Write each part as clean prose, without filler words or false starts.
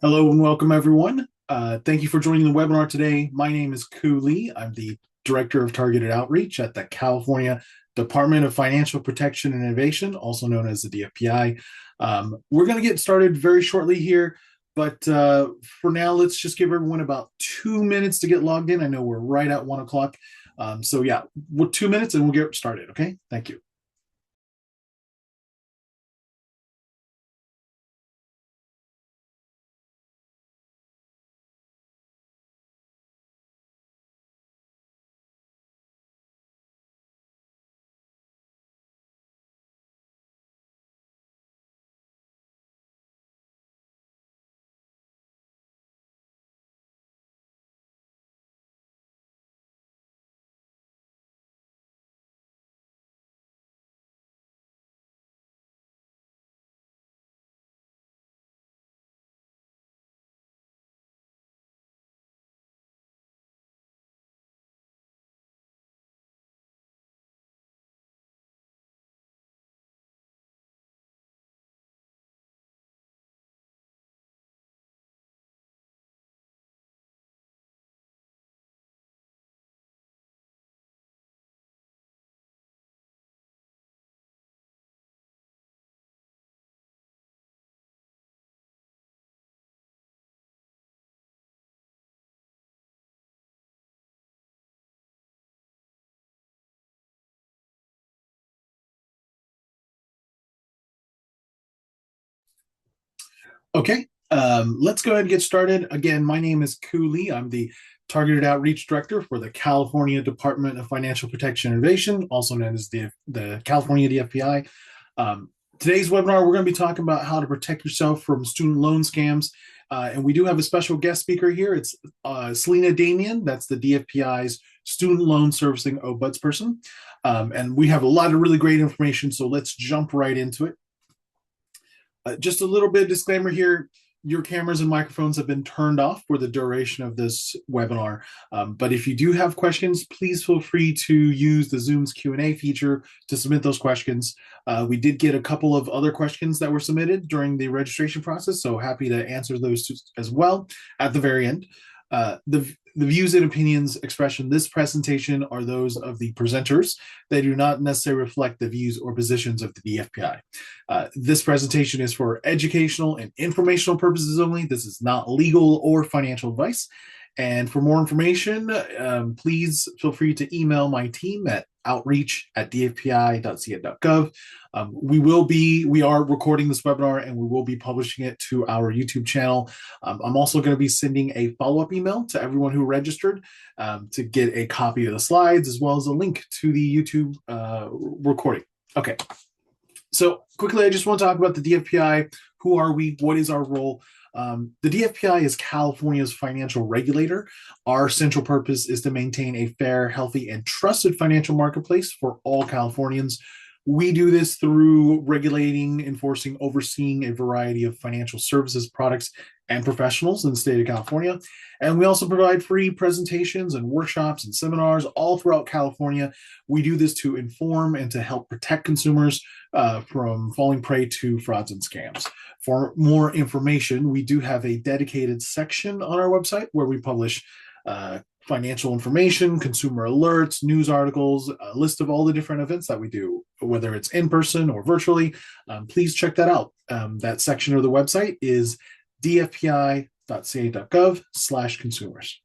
Hello and welcome, everyone. Thank you for joining the webinar today. My name is Ku Lee. I'm the Director of Targeted Outreach at the California Department of Financial Protection and Innovation, also known as the DFPI. We're going to get started very shortly here, but for now, let's just give everyone about 2 minutes to get logged in. I know we're right at 1 o'clock. So yeah, 2 minutes and we'll get started, okay? Thank you. Okay, let's go ahead and get started. Again, my name is Cooley. I'm the Targeted Outreach Director for the California Department of Financial Protection and Innovation, also known as the California DFPI. Today's webinar, we're going to be talking about how to protect yourself from student loan scams. And we do have a special guest speaker here. It's Selena Damian. That's the DFPI's Student Loan Servicing OBUDS person. And we have a lot of really great information, so let's jump right into it. Just a little bit of disclaimer here. Your cameras and microphones have been turned off for the duration of this webinar. But if you do have questions, please feel free to use the Zoom's Q&A feature to submit those questions. We did get a couple of other questions that were submitted during the registration process, so happy to answer those as well at the very end. The views and opinions expressed in this presentation are those of the presenters. They do not necessarily reflect the views or positions of the DFPI. This presentation is for educational and informational purposes only. This is not legal or financial advice. And for more information, please feel free to email my team at outreach@dfpi.ca.gov. We are recording this webinar and we will be publishing it to our YouTube channel. I'm also going to be sending a follow-up email to everyone who registered to get a copy of the slides as well as a link to the YouTube recording. Okay. So quickly, I just want to talk about the DFPI. Who are we? What is our role? The DFPI is California's financial regulator. Our central purpose is to maintain a fair, healthy, and trusted financial marketplace for all Californians. We do this through regulating, enforcing, overseeing a variety of financial services, products, and professionals in the state of California. And we also provide free presentations and workshops and seminars all throughout California. We do this to inform and to help protect consumers from falling prey to frauds and scams. For more information, we do have a dedicated section on our website where we publish financial information, consumer alerts, news articles, a list of all the different events that we do, whether it's in person or virtually. Please check that out. That section of the website is dfpi.ca.gov/consumers.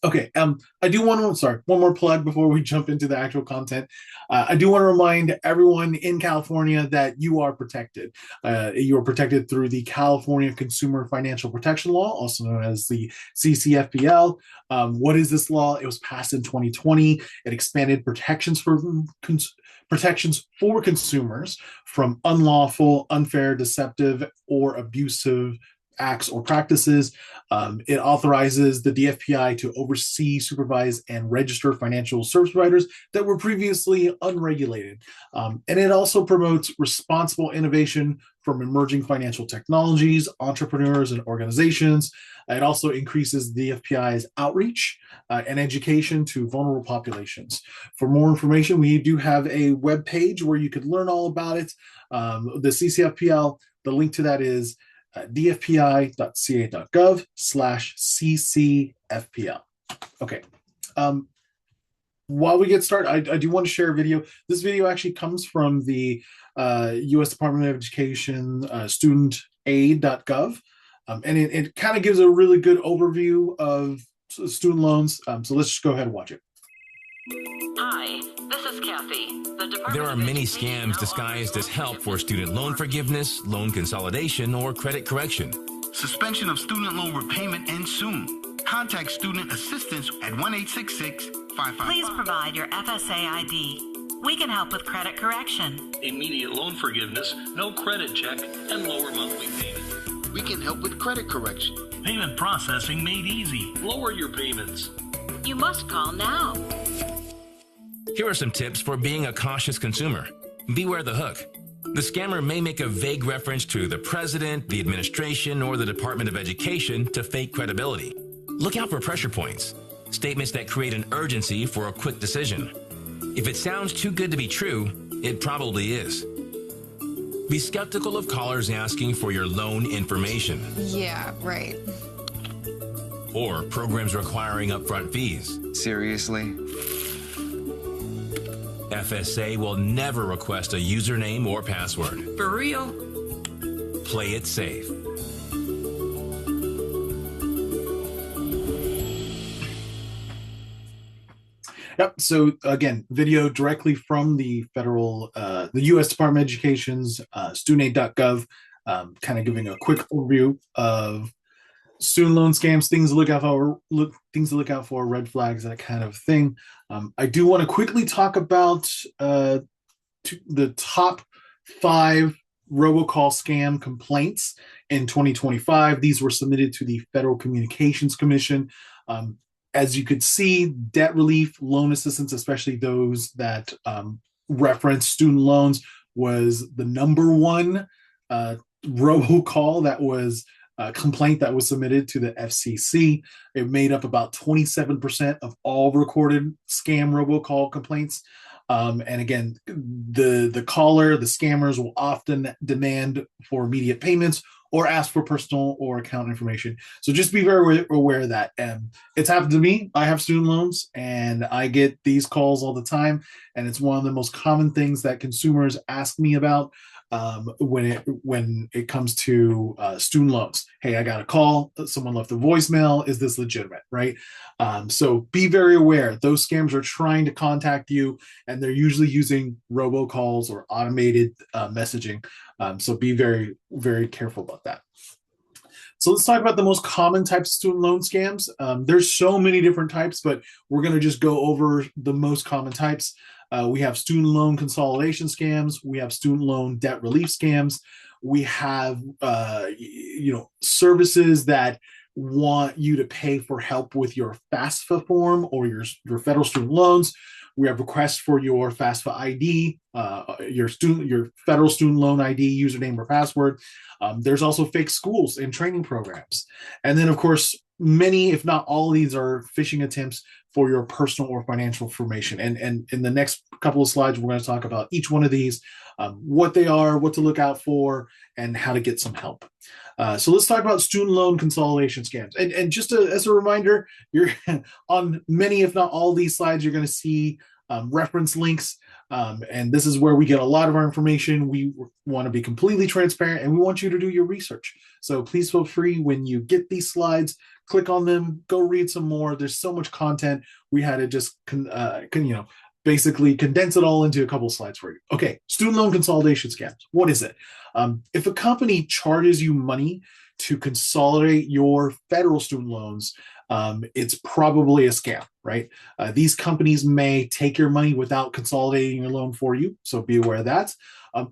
Okay, I do want to, sorry, one more plug before we jump into the actual content. I do want to remind everyone in California that you are protected. You are protected through the California Consumer Financial Protection Law, also known as the CCFPL. What is this law? It was passed in 2020. It expanded protections for consumers from unlawful, unfair, deceptive, or abusive acts or practices. It authorizes the DFPI to oversee, supervise, and register financial service providers that were previously unregulated. And it also promotes responsible innovation from emerging financial technologies, entrepreneurs, and organizations. It also increases the DFPI's outreach and education to vulnerable populations. For more information, we do have a web page where you could learn all about it. The CCFPL, the link to that is at dfpi.ca.gov/ccfpl. Okay. While we get started, I do want to share a video. This video actually comes from the U.S. Department of Education studentaid.gov, and it kind of gives a really good overview of student loans. So let's just go ahead and watch it. Hi, this is Kathy. There are many scams disguised as help for student loan forgiveness, loan consolidation, or credit correction. Suspension of student loan repayment ends soon. Contact Student Assistance at 1-866-555. Please provide your FSA ID. We can help with credit correction, immediate loan forgiveness, no credit check, and lower monthly payment. We can help with credit correction. Payment processing made easy. Lower your payments. You must call now. Here are some tips for being a cautious consumer. Beware the hook. The scammer may make a vague reference to the president, the administration, or the Department of Education to fake credibility. Look out for pressure points, statements that create an urgency for a quick decision. If it sounds too good to be true, it probably is. Be skeptical of callers asking for your loan information. Yeah, right. Or programs requiring upfront fees. Seriously? FSA will never request a username or password. For real? Play it safe. Yep. So again, video directly from the the U.S. Department of Education's studentaid.gov, kind of giving a quick overview of student loan scams, things to look out for, red flags, that kind of thing. I do want to quickly talk about the top 5 robocall scam complaints in 2025. These were submitted to the Federal Communications Commission. As you could see, debt relief, loan assistance, especially those that reference student loans, was the number one robocall that was complaint that was submitted to the FCC. It made up about 27% of all recorded scam robocall complaints. And again, the scammers will often demand for immediate payments or ask for personal or account information. So just be very aware of that. It's happened to me. I have student loans and I get these calls all the time. And it's one of the most common things that consumers ask me about when it comes to student loans. Hey, I got a call. Someone left a voicemail. Is this legitimate? Right? So be very aware. Those scams are trying to contact you, and they're usually using robocalls or automated messaging. So be very, very careful about that. So let's talk about the most common types of student loan scams. There's so many different types, but we're going to just go over the most common types. We have student loan consolidation scams. We have student loan debt relief scams. We have, services that want you to pay for help with your FAFSA form or your federal student loans. We have requests for your FAFSA ID, your federal student loan ID, username or password. There's also fake schools and training programs. And then, of course, many, if not all of these, are phishing attempts for your personal or financial information. And in the next couple of slides, we're going to talk about each one of these, what they are, what to look out for, and how to get some help. So let's talk about student loan consolidation scams. And just as a reminder, you're on many, if not all these slides, you're going to see reference links. And this is where we get a lot of our information. We want to be completely transparent, and we want you to do your research. So please feel free, when you get these slides, click on them, go read some more. There's so much content. We had to just basically condense it all into a couple of slides for you. Okay, student loan consolidation scams. What is it? If a company charges you money to consolidate your federal student loans, it's probably a scam, right? These companies may take your money without consolidating your loan for you, so be aware of that.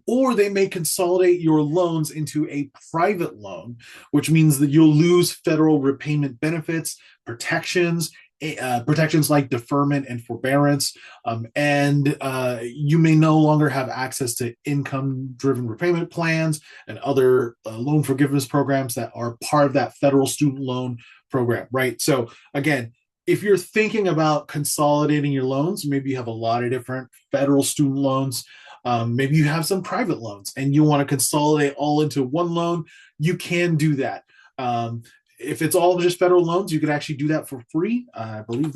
Or they may consolidate your loans into a private loan, which means that you'll lose federal repayment benefits, protections like deferment and forbearance, and you may no longer have access to income-driven repayment plans and other loan forgiveness programs that are part of that federal student loan program, right? So again, if you're thinking about consolidating your loans, maybe you have a lot of different federal student loans, Maybe you have some private loans and you want to consolidate all into one loan. You can do that. If it's all just federal loans, you could actually do that for free. I believe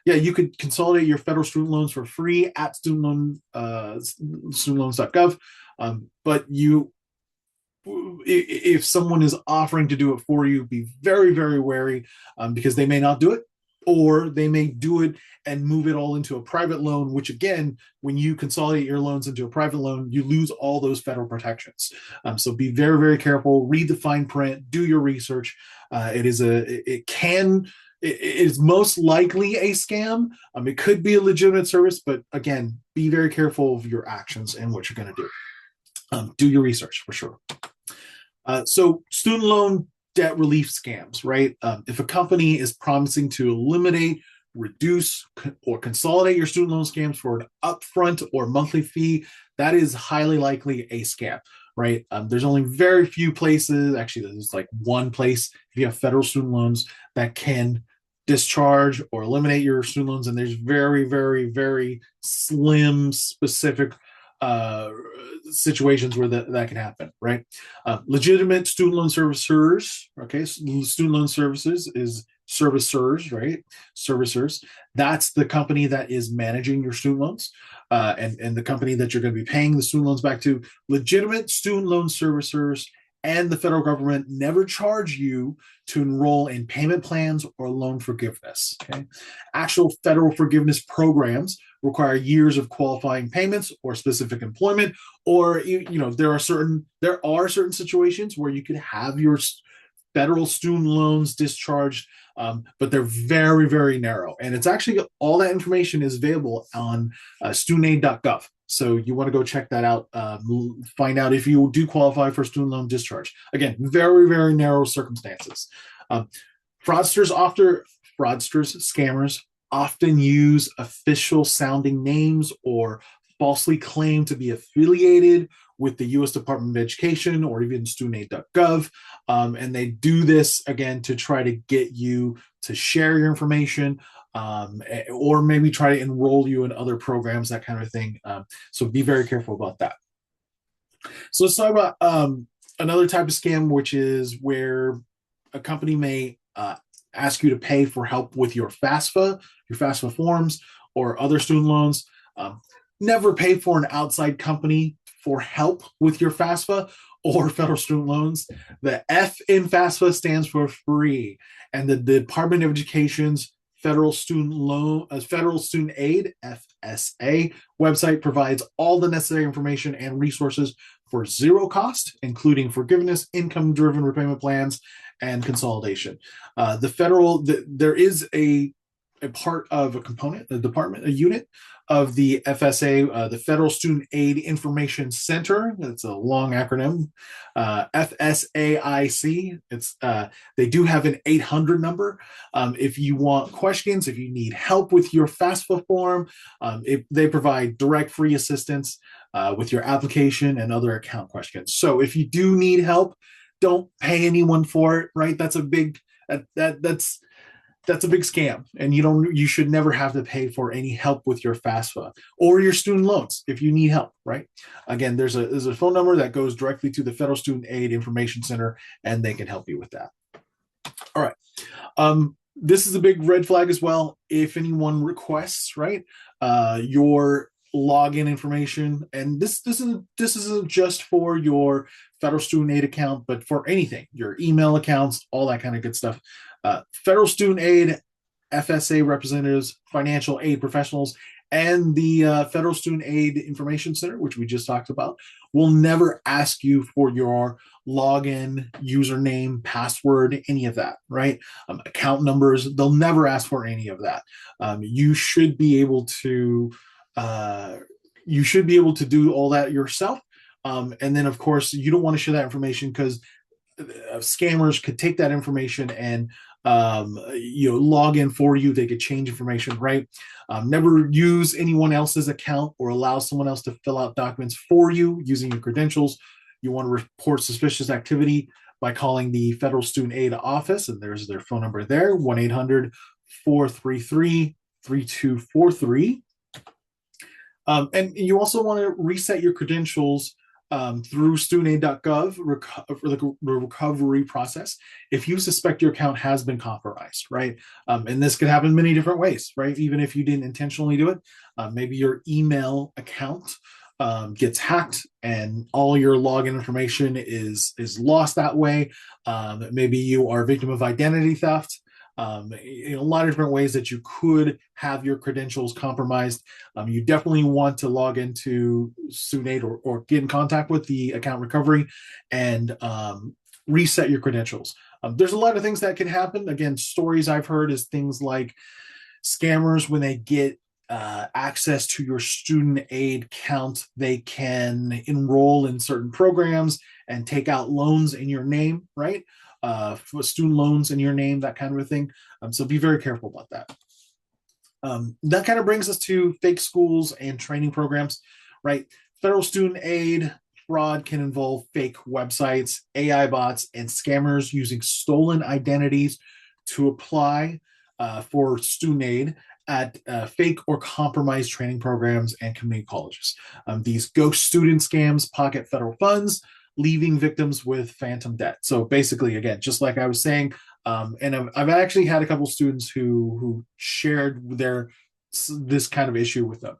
you could consolidate your federal student loans for free at studentloans.gov. But if someone is offering to do it for you, be very, very wary, because they may not do it, or they may do it and move it all into a private loan, which again, when you consolidate your loans into a private loan, you lose all those federal protections. So be very, very careful, read the fine print, do your research. It is most likely a scam. It could be a legitimate service, but again, be very careful of your actions and what you're going to do. Do your research for sure. So student loan debt relief scams, right? If a company is promising to eliminate, reduce, or consolidate your student loan scams for an upfront or monthly fee, that is highly likely a scam, right? There's only very few places, actually there's like one place if you have federal student loans that can discharge or eliminate your student loans, and there's very, very, very slim specific situations where that can happen, right? Legitimate student loan servicers, okay? Student loan services is servicers, right? Servicers. That's the company that is managing your student loans, and the company that you're going to be paying the student loans back to. Legitimate student loan servicers and the federal government never charge you to enroll in payment plans or loan forgiveness. Okay, actual federal forgiveness programs require years of qualifying payments or specific employment, or there are certain situations where you could have your federal student loans discharged, but they're very, very narrow. And it's actually all that information is available on studentaid.gov. So you want to go check that out, find out if you do qualify for student loan discharge. Again, very, very narrow circumstances. Scammers often use official sounding names or falsely claim to be affiliated with the U.S. Department of Education or even studentaid.gov. And they do this, again, to try to get you to share your information, or maybe try to enroll you in other programs, that kind of thing. So be very careful about that. So let's talk about another type of scam, which is where a company may ask you to pay for help with your FAFSA forms, or other student loans. Never pay for an outside company for help with your FAFSA or federal student loans. The F in FAFSA stands for free, and the Department of Education's Federal Student Aid (FSA) website provides all the necessary information and resources for zero cost, including forgiveness, income-driven repayment plans, and consolidation. There is a part of a component, a unit of the FSA, the Federal Student Aid Information Center. That's a long acronym, FSAIC. They do have an 800 number. If you want questions, if you need help with your FAFSA form, they provide direct free assistance with your application and other account questions. So if you do need help, don't pay anyone for it, right? That's a big scam, and you should never have to pay for any help with your FAFSA or your student loans if you need help, right? Again, there's a phone number that goes directly to the Federal Student Aid Information Center, and they can help you with that. All right. This is a big red flag as well. If anyone requests, right, your login information, and this isn't just for your Federal Student Aid account, but for anything, your email accounts, all that kind of good stuff. Federal Student Aid, FSA representatives, financial aid professionals, and the Federal Student Aid Information Center, which we just talked about, will never ask you for your login, username, password, any of that, right? Account numbers, they'll never ask for any of that. You should be able to do all that yourself. And then, of course, you don't want to share that information, because scammers could take that information and log in for you. They could change information, right? Never use anyone else's account or allow someone else to fill out documents for you using your credentials. You want to report suspicious activity by calling the Federal Student Aid Office, and there's their phone number there, 1-800-433-3243. And you also want to reset your credentials through studentaid.gov for the recovery process if you suspect your account has been compromised, right? And this could happen many different ways, right? Even if you didn't intentionally do it, maybe your email account gets hacked and all your login information is lost that way. Maybe you are a victim of identity theft. A lot of different ways that you could have your credentials compromised. You definitely want to log into Student or get in contact with the account recovery and reset your credentials. There's a lot of things that can happen. Again, stories I've heard is things like scammers, when they get access to your student aid account, they can enroll in certain programs and take out loans in your name, right? For student loans in your name, that kind of a thing. So be very careful about that. That kind of brings us to fake schools and training programs, right? Federal student aid fraud can involve fake websites, AI bots, and scammers using stolen identities to apply for student aid at fake or compromised training programs and community colleges. These ghost student scams pocket federal funds, leaving victims with phantom debt. So basically, again, just like I was saying, and I've actually had a couple students who shared this kind of issue with them.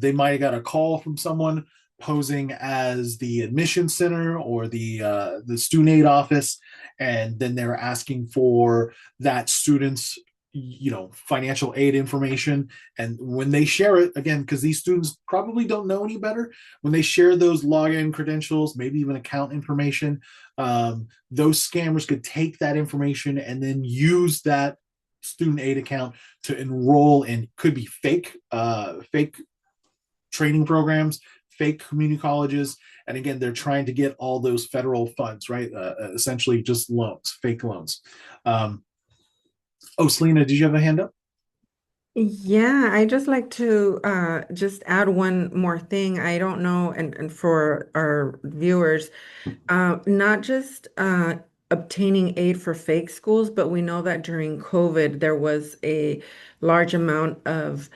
They might have got a call from someone posing as the admission center or the student aid office, and then they're asking for that student's financial aid information. And when they share it, again, because these students probably don't know any better, when they share those login credentials, maybe even account information, those scammers could take that information and then use that student aid account to enroll in, could be fake training programs, fake community colleges. And again, they're trying to get all those federal funds, right? Essentially just loans, fake loans. Selena, did you have a hand up? Yeah, I just like to just add one more thing. I don't know, and for our viewers, not just obtaining aid for fake schools, but we know that during COVID, there was a large amount of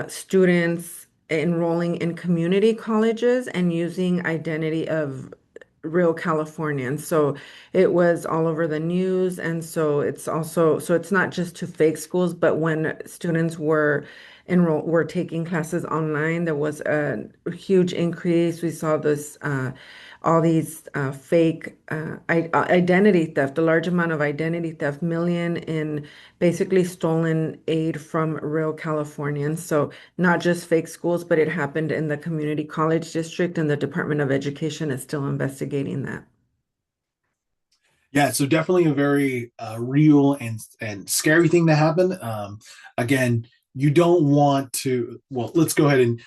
students enrolling in community colleges and using identity of real Californians. So it was all over the news. And so it's also, so it's not just to fake schools, but when students were taking classes online, there was a huge increase. We saw this all these fake identity theft, a large amount of identity theft, million in basically stolen aid from real Californians. So not just fake schools, but it happened in the community college district, and the Department of Education is still investigating that. Yeah, so definitely a very real and scary thing to happen. Again, you don't want to. Well, let's go ahead and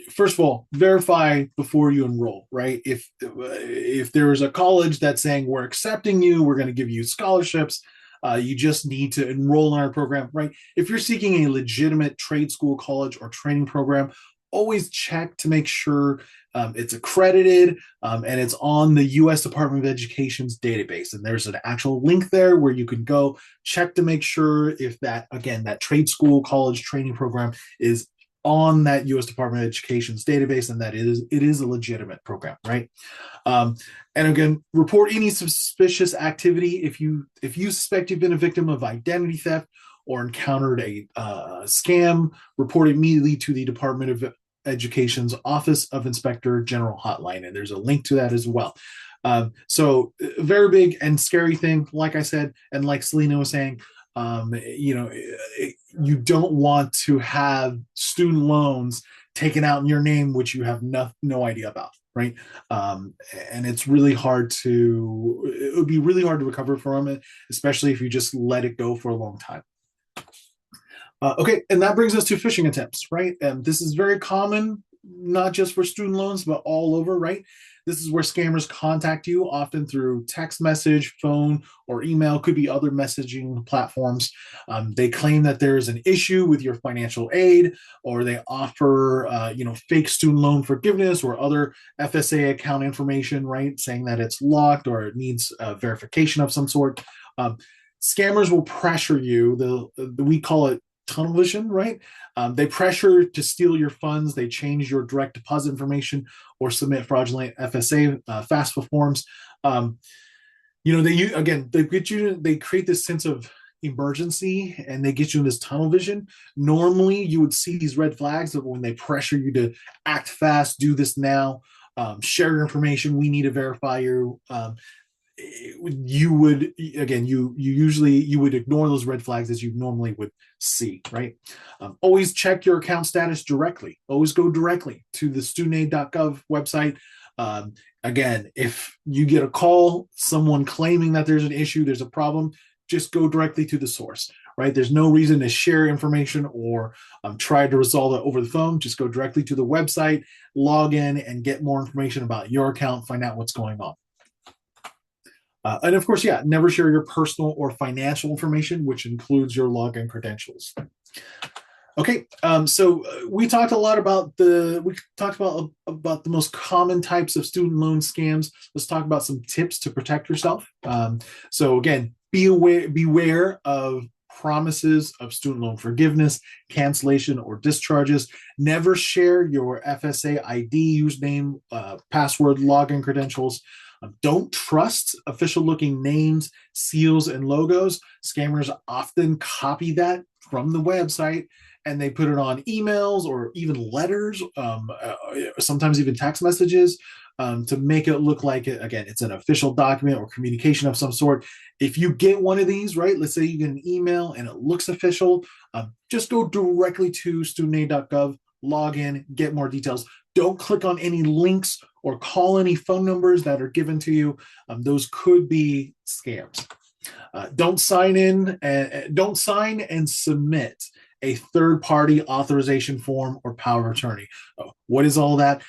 first of all verify before you enroll, right? If there is a college that's saying we're accepting you, we're going to give you scholarships, you just need to enroll in our program, right? If you're seeking a legitimate trade school, college, or training program, always check to make sure it's accredited and it's on the U.S. Department of Education's database. And there's an actual link there where you can go check to make sure if that, again, that trade school, college, training program is on that U.S. Department of Education's database and that it is a legitimate program, right? And again, report any suspicious activity if you suspect you've been a victim of identity theft or encountered a scam. Report immediately to the Department of Education's Office of Inspector General hotline, and there's a link to that as well. So very big and scary thing, like I said, and like Selena was saying, you don't want to have student loans taken out in your name, which you have no idea about, right? And it would be really hard to recover from it, especially if you just let it go for a long time. Okay, and that brings us to phishing attempts, right? And this is very common, not just for student loans, but all over, right? This is where scammers contact you, often through text message, phone, or email. Could be other messaging platforms. They claim that there is an issue with your financial aid, or they offer, fake student loan forgiveness or other FSA account information, right? Saying that it's locked or it needs verification of some sort. Scammers will pressure you. We call it tunnel vision, right? They pressure to steal your funds. They change your direct deposit information or submit fraudulent FSA FAFSA forms. They create this sense of emergency and they get you in this tunnel vision. Normally, you would see these red flags of when they pressure you to act fast, do this now, share your information. We need to verify you. You would you would ignore those red flags as you normally would see, right? Always check your account status directly. Always go directly to the studentaid.gov website. Again, if you get a call, someone claiming that there's an issue, there's a problem, just go directly to the source, right? There's no reason to share information or try to resolve it over the phone. Just go directly to the website, log in, and get more information about your account, find out what's going on. And of course, never share your personal or financial information, which includes your login credentials. Okay, so we talked a lot about the most common types of student loan scams. Let's talk about some tips to protect yourself. So again, beware of promises of student loan forgiveness, cancellation, or discharges. Never share your FSA ID, username, password, login credentials. Don't trust official-looking names, seals, and logos. Scammers often copy that from the website and they put it on emails or even letters, sometimes even text messages, to make it look like it's an official document or communication of some sort. If you get one of these, right, let's say you get an email and it looks official, just go directly to studentaid.gov, log in, get more details. Don't click on any links or call any phone numbers that are given to you. Those could be scams. Don't sign and submit a third-party authorization form or power of attorney. What is all that?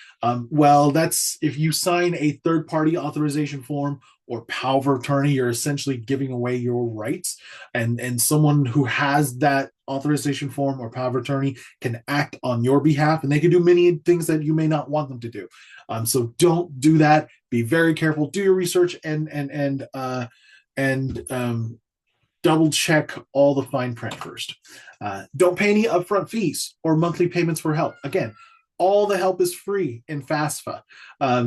Well, that's if you sign a third-party authorization form or power of attorney, you're essentially giving away your rights, and someone who has that authorization form or power of attorney can act on your behalf, and they can do many things that you may not want them to do. So don't do that. Be very careful. Do your research and double check all the fine print first. Don't pay any upfront fees or monthly payments for help. Again, all the help is free in FAFSA.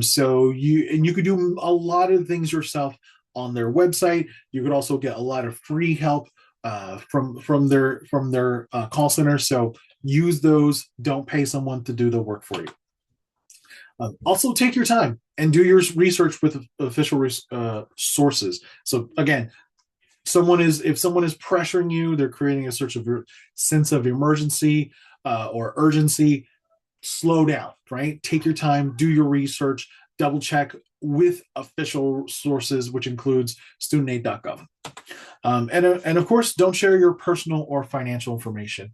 So you could do a lot of things yourself on their website. You could also get a lot of free help from their call center. So use those. Don't pay someone to do the work for you. Also, take your time and do your research with official sources. So again, if someone is pressuring you, they're creating a sense of emergency or urgency. Slow down, right? Take your time, do your research, double check with official sources, which includes studentaid.gov. And of course, don't share your personal or financial information.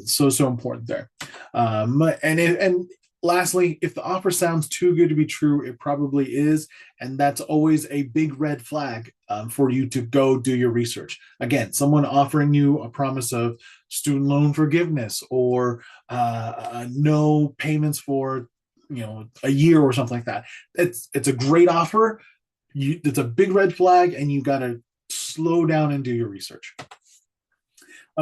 So important there. And lastly, if the offer sounds too good to be true, it probably is. And that's always a big red flag for you to go do your research. Again, someone offering you a promise of student loan forgiveness or no payments for a year or something like that. It's a great offer. It's a big red flag, and you got to slow down and do your research.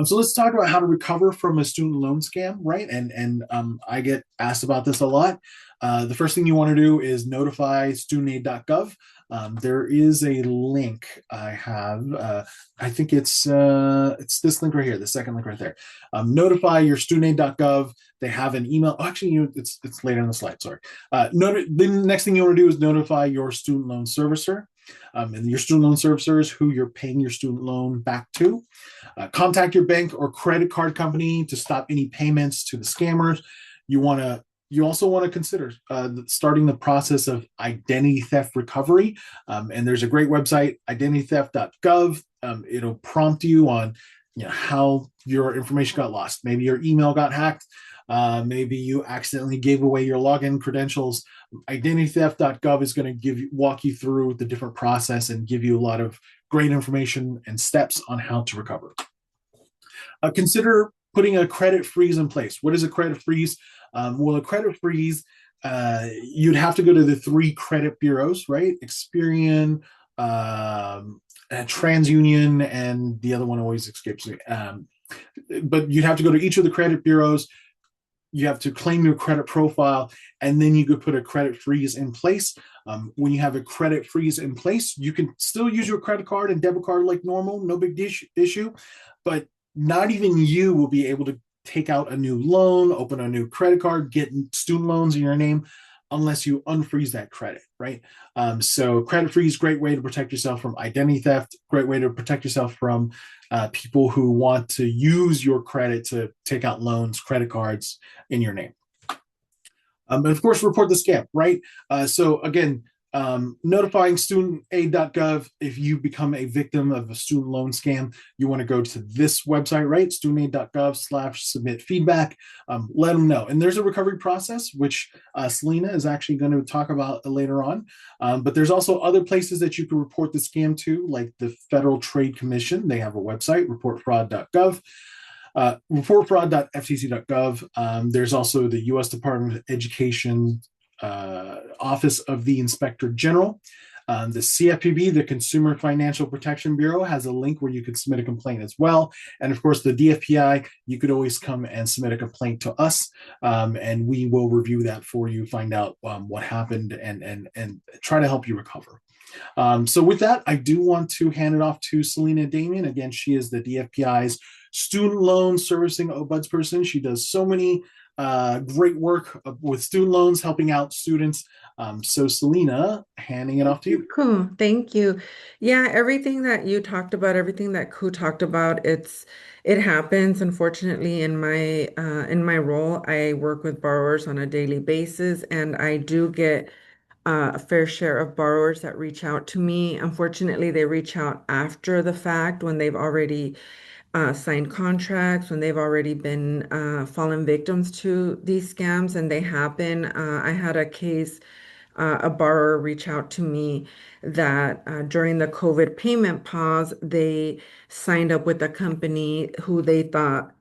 So let's talk about how to recover from a student loan scam, right? And I get asked about this a lot. The first thing you want to do is notify studentaid.gov. There is a link I have. I think it's this link right here, the second link right there. Notify your studentaid.gov. They have an email. Oh, actually, it's later in the slide. Sorry. The next thing you want to do is notify your student loan servicer. And your student loan servicer is who you're paying your student loan back to. Contact your bank or credit card company to stop any payments to the scammers. You also want to consider starting the process of identity theft recovery. And there's a great website, identitytheft.gov. It'll prompt you on how your information got lost. Maybe your email got hacked. Maybe you accidentally gave away your login credentials. Identitytheft.gov is going to walk you through the different process and give you a lot of great information and steps on how to recover. Consider putting a credit freeze in place. What is a credit freeze? Well, a credit freeze, you'd have to go to the 3 credit bureaus, right? Experian, TransUnion, and the other one always escapes me. but you'd have to go to each of the credit bureaus. You have to claim your credit profile, and then you could put a credit freeze in place. When you have a credit freeze in place, you can still use your credit card and debit card like normal, no big issue, but not even you will be able to take out a new loan, open a new credit card, get student loans in your name unless you unfreeze that credit, right? So credit freeze, great way to protect yourself from identity theft, great way to protect yourself from people who want to use your credit to take out loans, credit cards in your name. But of course, report the scam, right? So again, notifying studentaid.gov. If you become a victim of a student loan scam, you want to go to this website, right? studentaid.gov/submit feedback. Let them know. And there's a recovery process, which Selena is actually going to talk about later on. But there's also other places that you can report the scam to, like the Federal Trade Commission. They have a website, reportfraud.gov. Reportfraud.ftc.gov. There's also the U.S. Department of Education Office of the Inspector General. The CFPB, the Consumer Financial Protection Bureau, has a link where you could submit a complaint as well. And of course, the DFPI, you could always come and submit a complaint to us, and we will review that for you, find out what happened, and try to help you recover. So with that, I do want to hand it off to Selena Damien. Again, she is the DFPI's student loan servicing ombudsperson. She does so many great work with student loans, helping out students. So Selena, handing it off to you. Cool. Thank you. Yeah, everything that you talked about, everything that Ku talked about, it happens. Unfortunately, in my role, I work with borrowers on a daily basis, and I do get a fair share of borrowers that reach out to me. Unfortunately, they reach out after the fact when they've already signed contracts, when they've already been fallen victims to these scams, and they happen. I had a case, a borrower reach out to me that during the COVID payment pause, they signed up with a company who they thought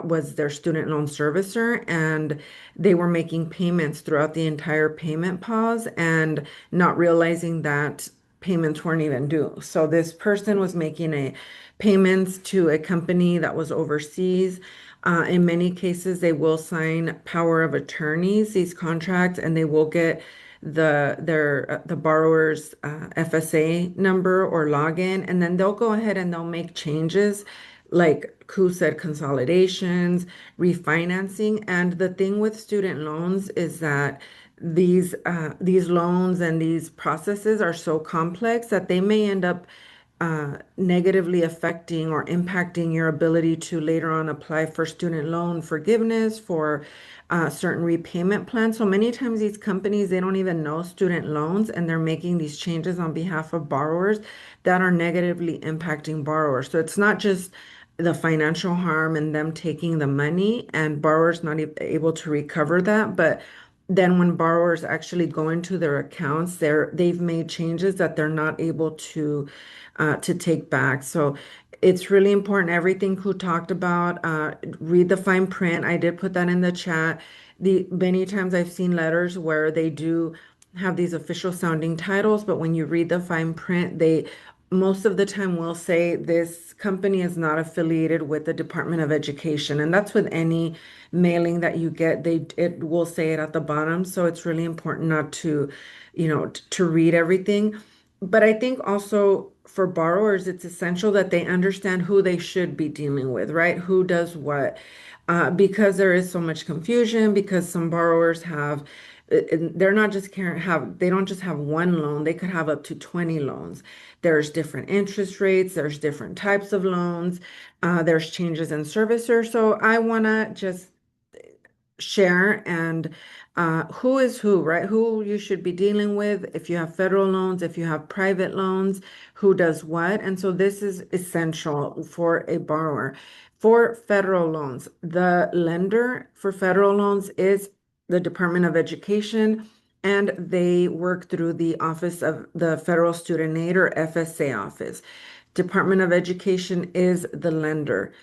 was their student loan servicer, and they were making payments throughout the entire payment pause and not realizing that payments weren't even due. So this person was making a payments to a company that was overseas. In many cases, they will sign power of attorneys, these contracts, and they will get the borrower's FSA number or login, and then they'll go ahead and they'll make changes, like Ku said, consolidations, refinancing. And the thing with student loans is that these loans and these processes are so complex that they may end up negatively affecting or impacting your ability to later on apply for student loan forgiveness, for certain repayment plans. So many times these companies, they don't even know student loans, and they're making these changes on behalf of borrowers that are negatively impacting borrowers. So it's not just the financial harm and them taking the money and borrowers not able to recover that, but then when borrowers actually go into their accounts, they've made changes that they're not able to take back. So it's really important. Everything Ku talked about, read the fine print. I did put that in the chat. The many times I've seen letters where they do have these official sounding titles, but when you read the fine print, they most of the time will say this company is not affiliated with the Department of Education. And that's with any mailing that you get, it will say it at the bottom. So it's really important not to, to read everything. But I think also for borrowers, it's essential that they understand who they should be dealing with, right? Who does what? Because there is so much confusion, because some borrowers they're not just they don't just have one loan, they could have up to 20 loans. There's different interest rates, there's different types of loans, there's changes in servicer. So I want to just share and who is who, right? Who you should be dealing with, if you have federal loans, if you have private loans, who does what. And so this is essential for a borrower. For federal loans, the lender for federal loans is the Department of Education, and they work through the Office of the Federal Student Aid, or FSA office. Department of Education is the lender.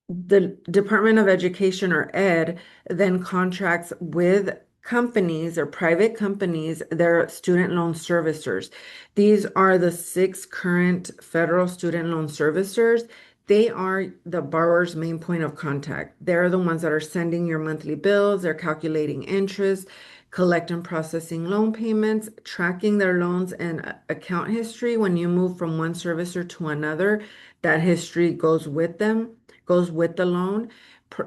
The Department of Education, or Ed, then contracts with companies or private companies, they're student loan servicers. These are the 6 current federal student loan servicers. they are the borrower's main point of contact. They're the ones that are sending your monthly bills, they're calculating interest, collect and processing loan payments, tracking their loans and account history. When you move from one servicer to another, that history goes with them, goes with the loan.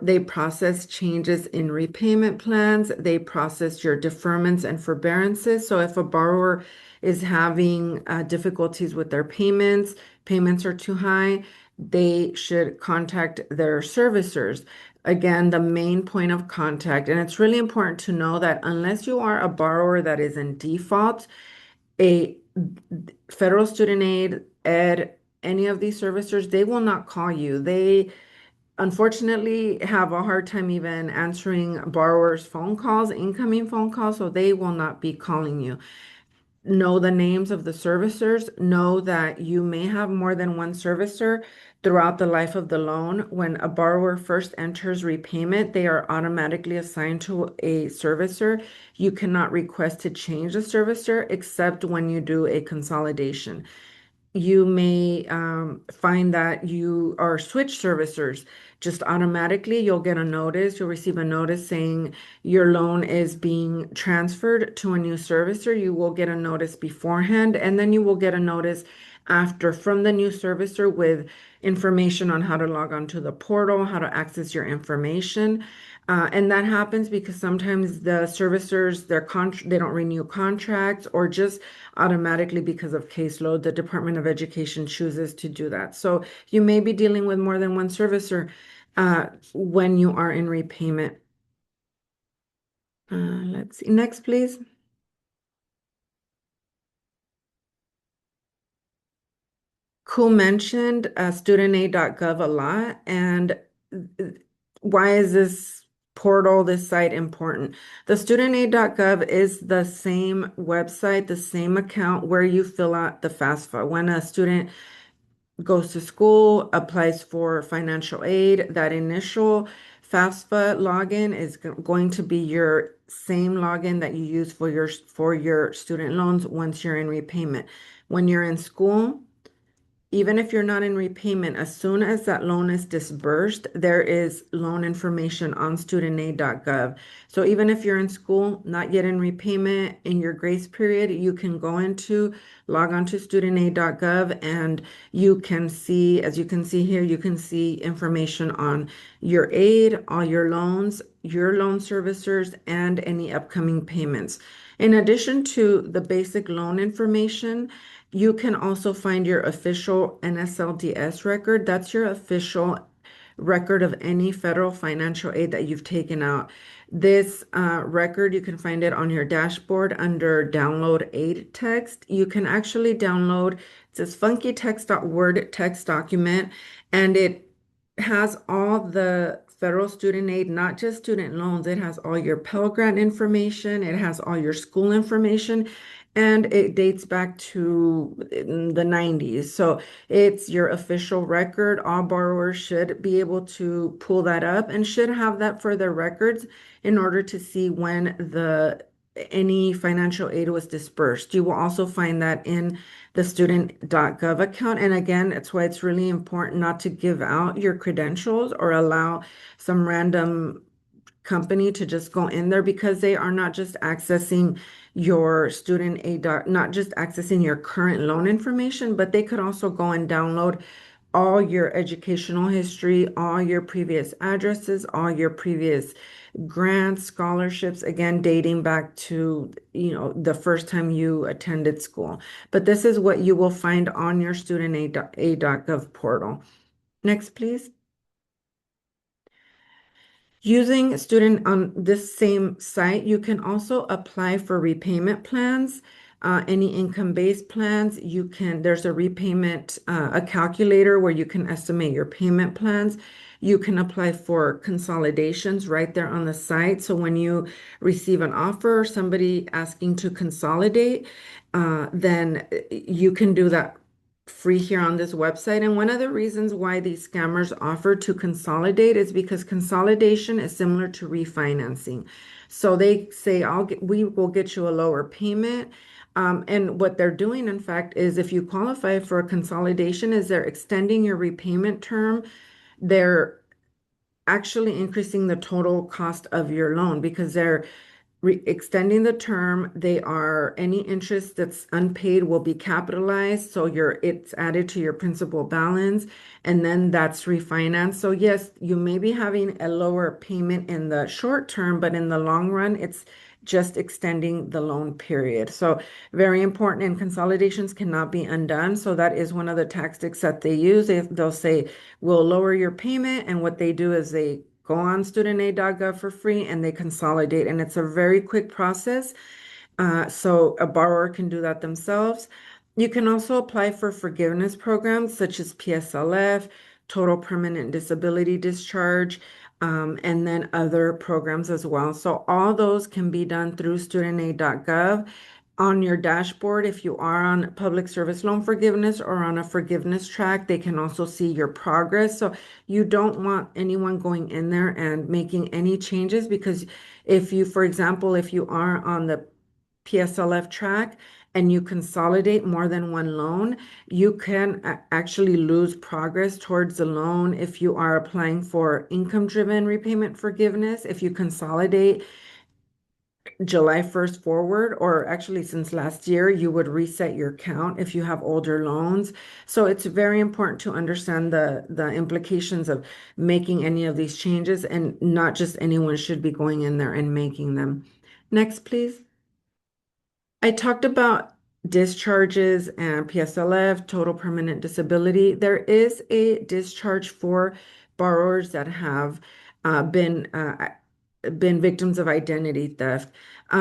They process changes in repayment plans. They process your deferments and forbearances. So if a borrower is having difficulties with their payments, payments are too high, they should contact their servicers. Again, the main point of contact. And it's really important to know that unless you are a borrower that is in default, a federal student aid, ed, any of these servicers, they will not call you. They unfortunately have a hard time even answering borrowers' phone calls, incoming phone calls, so they will not be calling you. Know the names of the servicers, know that you may have more than one servicer throughout the life of the loan. When a borrower first enters repayment, they are automatically assigned to a servicer. You cannot request to change the servicer except when you do a consolidation. You may find that you are switch servicers. Just automatically, you'll get a notice, you'll receive a notice saying your loan is being transferred to a new servicer. You will get a notice beforehand, and then you will get a notice after from the new servicer with information on how to log on to the portal, how to access your information. And that happens because sometimes the servicers, they don't renew contracts, or just automatically because of caseload, the Department of Education chooses to do that. So you may be dealing with more than one servicer when you are in repayment. Let's see. Next, please. Who mentioned studentaid.gov a lot, and why is this portal, this site important? The studentaid.gov is the same website, the same account where you fill out the FAFSA. When a student goes to school, applies for financial aid, that initial FAFSA login is going to be your same login that you use for your student loans once you're in repayment. When you're in school, even if you're not in repayment, as soon as that loan is disbursed, there is loan information on studentaid.gov. So even if you're in school, not yet in repayment, in your grace period, you can log on to studentaid.gov, and you can see, as you can see here, you can see information on your aid, all your loans, your loan servicers, and any upcoming payments. In addition to the basic loan information, you can also find your official NSLDS record. That's your official record of any federal financial aid that you've taken out. This record, you can find it on your dashboard under download aid text. You can actually download, it says funky text.word text document, and it has all the federal student aid, not just student loans. It has all your Pell Grant information. It has all your school information, and it dates back to the 90s. So it's your official record. All borrowers should be able to pull that up and should have that for their records in order to see when any financial aid was dispersed. You will also find that in the student.gov account. And again, that's why it's really important not to give out your credentials or allow some random company to just go in there, because they are not just accessing your student aid, not just accessing your current loan information, but they could also go and download all your educational history, all your previous addresses, all your previous grants, scholarships, again, dating back to, the first time you attended school. But this is what you will find on your studentaid.gov portal. Next, please. Using student on this same site, you can also apply for repayment plans, any income-based plans. There's a repayment, a calculator where you can estimate your payment plans. You can apply for consolidations right there on the site. So when you receive an offer or somebody asking to consolidate, then you can do that free here on this website. And one of the reasons why these scammers offer to consolidate is because consolidation is similar to refinancing. So they say, we will get you a lower payment. And what they're doing, in fact, is if you qualify for a consolidation, is they're extending your repayment term. They're actually increasing the total cost of your loan because they're extending the term. They are any interest that's unpaid will be capitalized, so it's added to your principal balance, and then that's refinanced. So yes, you may be having a lower payment in the short term, but in the long run, it's just extending the loan period. So very important, and consolidations cannot be undone. So that is one of the tactics that they use. They'll say, we'll lower your payment, and what they do is they go on studentaid.gov for free and they consolidate, and it's a very quick process. So a borrower can do that themselves. You can also apply for forgiveness programs such as PSLF, total permanent disability discharge, and then other programs as well. So all those can be done through studentaid.gov. On your dashboard, if you are on public service loan forgiveness or on a forgiveness track, they can also see your progress. So you don't want anyone going in there and making any changes, because if you, for example, if you are on the PSLF track and you consolidate more than one loan, you can actually lose progress towards the loan. If you are applying for income-driven repayment forgiveness, if you consolidate July 1st forward, or actually since last year, you would reset your count if you have older loans. So it's very important to understand the implications of making any of these changes, and not just anyone should be going in there and making them. Next, please. I talked about discharges and PSLF, total permanent disability. There is a discharge for borrowers that have been victims of identity theft.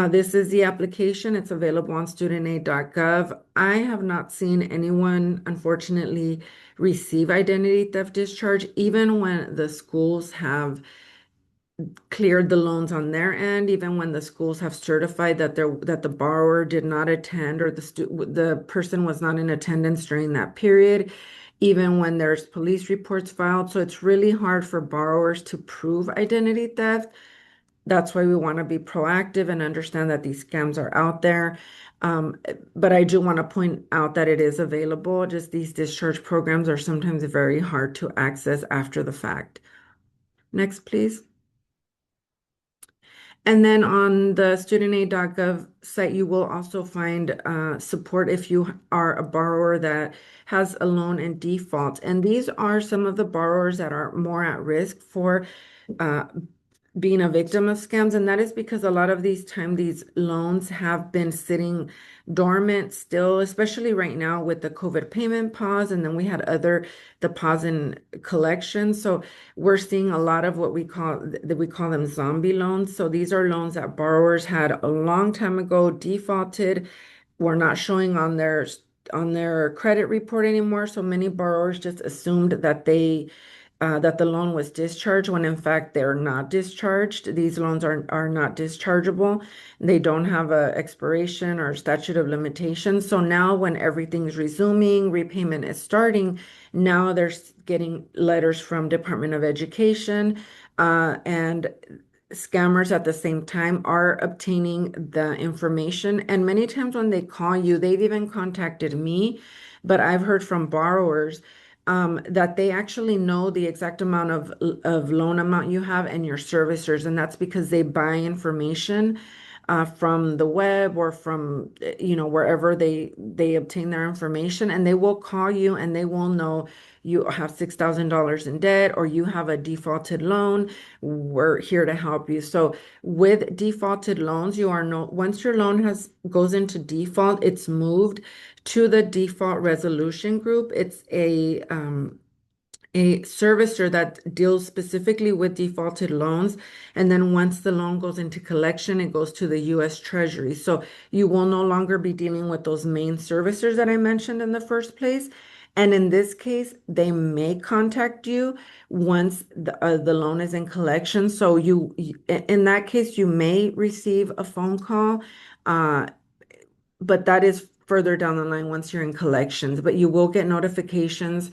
This is the application. It's available on studentaid.gov. I have not seen anyone, unfortunately, receive identity theft discharge, even when the schools have cleared the loans on their end, even when the schools have certified that the borrower did not attend, or the person was not in attendance during that period, even when there's police reports filed. So it's really hard for borrowers to prove identity theft. That's why we want to be proactive and understand that these scams are out there. Um, but I do want to point out that it is available. Just these discharge programs are sometimes very hard to access after the fact. Next, please. And then on the studentaid.gov site, you will also find support if you are a borrower that has a loan in default. And these are some of the borrowers that are more at risk for uh, being a victim of scams. And that is because a lot of these loans have been sitting dormant still, especially right now with the COVID payment pause. And then we had the pause in collections. So we're seeing a lot of what we call them zombie loans. So these are loans that borrowers had a long time ago defaulted, were not showing on their credit report anymore. So many borrowers just assumed that the loan was discharged, when in fact they're not discharged. These loans are not dischargeable. They don't have a expiration or statute of limitations. So now when everything's resuming, repayment is starting, now they're getting letters from Department of Education, and scammers at the same time are obtaining the information. And many times when they call you, they've even contacted me, but I've heard from borrowers that they actually know the exact amount of loan amount you have and your servicers, and that's because they buy information from the web or from wherever they obtain their information, and they will call you and they will know you have $6,000 in debt or you have a defaulted loan. We're here to help you. So with defaulted loans, you are no once your loan has goes into default, it's moved to the default resolution group. It's a servicer that deals specifically with defaulted loans. And then once the loan goes into collection, it goes to the US Treasury. So you will no longer be dealing with those main servicers that I mentioned in the first place. And in this case, they may contact you once the loan is in collection. So in that case, you may receive a phone call, uh, but that is further down the line once you're in collections. But you will get notifications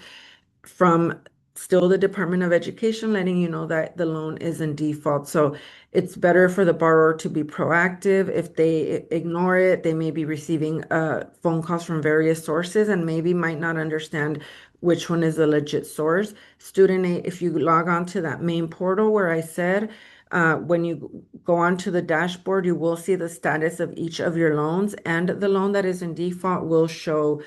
from still the Department of Education letting you know that the loan is in default. So it's better for the borrower to be proactive. If they ignore it, they may be receiving phone calls from various sources and maybe might not understand which one is a legit source. Student aid, if you log on to that main portal where I said, when you go onto the dashboard, you will see the status of each of your loans, and the loan that is in default will show